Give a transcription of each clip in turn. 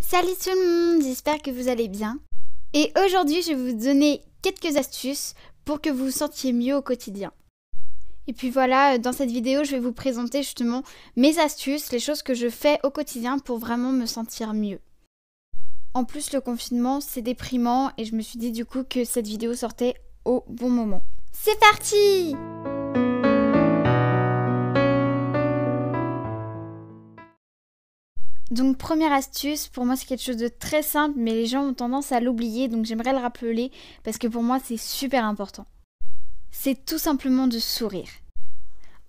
Salut tout le monde, j'espère que vous allez bien. Et aujourd'hui, je vais vous donner quelques astuces pour que vous vous sentiez mieux au quotidien. Et puis voilà, dans cette vidéo, je vais vous présenter justement mes astuces, les choses que je fais au quotidien pour vraiment me sentir mieux. En plus, le confinement, c'est déprimant et je me suis dit du coup que cette vidéo sortait au bon moment. C'est parti! Donc première astuce, pour moi c'est quelque chose de très simple mais les gens ont tendance à l'oublier donc j'aimerais le rappeler parce que pour moi c'est super important. C'est tout simplement de sourire.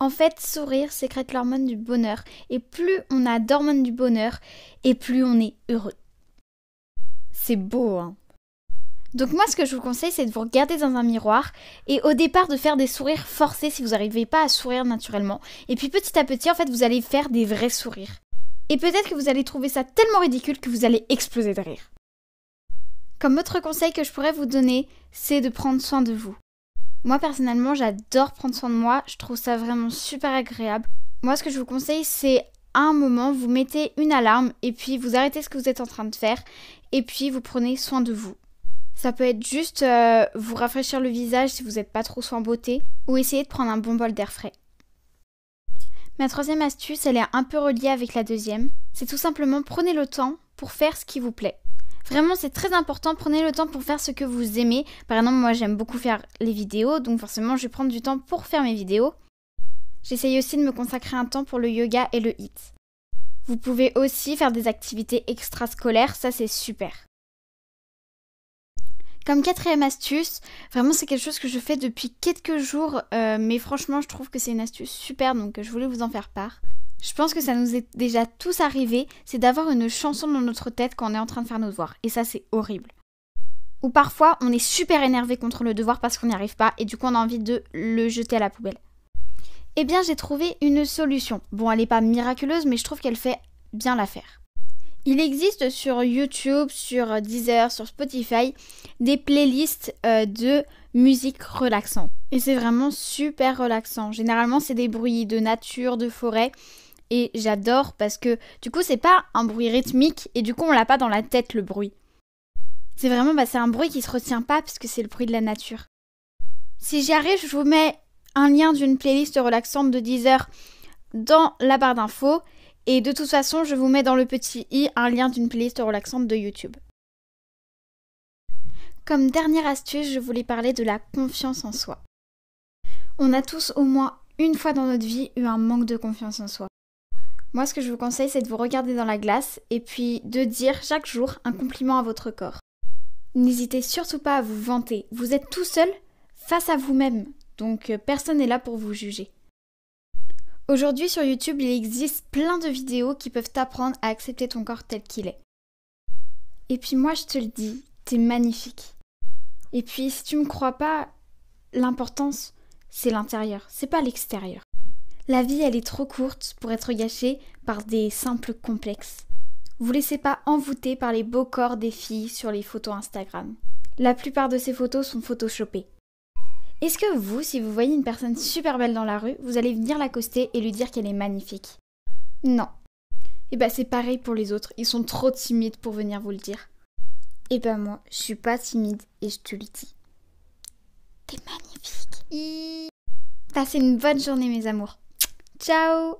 En fait, sourire sécrète l'hormone du bonheur et plus on a d'hormones du bonheur et plus on est heureux. C'est beau hein. Donc moi ce que je vous conseille c'est de vous regarder dans un miroir et au départ de faire des sourires forcés si vous n'arrivez pas à sourire naturellement et puis petit à petit en fait vous allez faire des vrais sourires. Et peut-être que vous allez trouver ça tellement ridicule que vous allez exploser de rire. Comme autre conseil que je pourrais vous donner, c'est de prendre soin de vous. Moi personnellement, j'adore prendre soin de moi, je trouve ça vraiment super agréable. Moi ce que je vous conseille, c'est à un moment, vous mettez une alarme et puis vous arrêtez ce que vous êtes en train de faire et puis vous prenez soin de vous. Ça peut être juste vous rafraîchir le visage si vous n'êtes pas trop soin beauté ou essayer de prendre un bon bol d'air frais. Ma troisième astuce, elle est un peu reliée avec la deuxième. C'est tout simplement prenez le temps pour faire ce qui vous plaît. Vraiment, c'est très important, prenez le temps pour faire ce que vous aimez. Par exemple, moi j'aime beaucoup faire les vidéos, donc forcément je vais prendre du temps pour faire mes vidéos. J'essaye aussi de me consacrer un temps pour le yoga et le HIIT. Vous pouvez aussi faire des activités extrascolaires, ça c'est super. Comme quatrième astuce, vraiment c'est quelque chose que je fais depuis quelques jours, mais franchement je trouve que c'est une astuce super, donc je voulais vous en faire part. Je pense que ça nous est déjà tous arrivé, c'est d'avoir une chanson dans notre tête quand on est en train de faire nos devoirs, et ça c'est horrible. Ou parfois on est super énervé contre le devoir parce qu'on n'y arrive pas, et du coup on a envie de le jeter à la poubelle. Eh bien j'ai trouvé une solution. Bon elle n'est pas miraculeuse, mais je trouve qu'elle fait bien l'affaire. Il existe sur YouTube, sur Deezer, sur Spotify, des playlists de musique relaxante. Et c'est vraiment super relaxant. Généralement, c'est des bruits de nature, de forêt. Et j'adore parce que du coup, c'est pas un bruit rythmique et du coup, on l'a pas dans la tête le bruit. C'est vraiment, c'est un bruit qui se retient pas parce que c'est le bruit de la nature. Si j'y arrive, je vous mets un lien d'une playlist relaxante de Deezer dans la barre d'infos. Et de toute façon, je vous mets dans le petit i un lien d'une playlist relaxante de YouTube. Comme dernière astuce, je voulais parler de la confiance en soi. On a tous au moins une fois dans notre vie eu un manque de confiance en soi. Moi, ce que je vous conseille, c'est de vous regarder dans la glace et puis de dire chaque jour un compliment à votre corps. N'hésitez surtout pas à vous vanter. Vous êtes tout seul face à vous-même, donc personne n'est là pour vous juger. Aujourd'hui sur YouTube, il existe plein de vidéos qui peuvent t'apprendre à accepter ton corps tel qu'il est. Et puis moi je te le dis, t'es magnifique. Et puis si tu me crois pas, l'importance c'est l'intérieur, c'est pas l'extérieur. La vie elle est trop courte pour être gâchée par des simples complexes. Vous laissez pas envoûter par les beaux corps des filles sur les photos Instagram. La plupart de ces photos sont photoshopées. Est-ce que vous, si vous voyez une personne super belle dans la rue, vous allez venir l'accoster et lui dire qu'elle est magnifique? Non. Et c'est pareil pour les autres, ils sont trop timides pour venir vous le dire. Et moi, je suis pas timide et je te le dis. T'es magnifique. Passez une bonne journée mes amours. Ciao!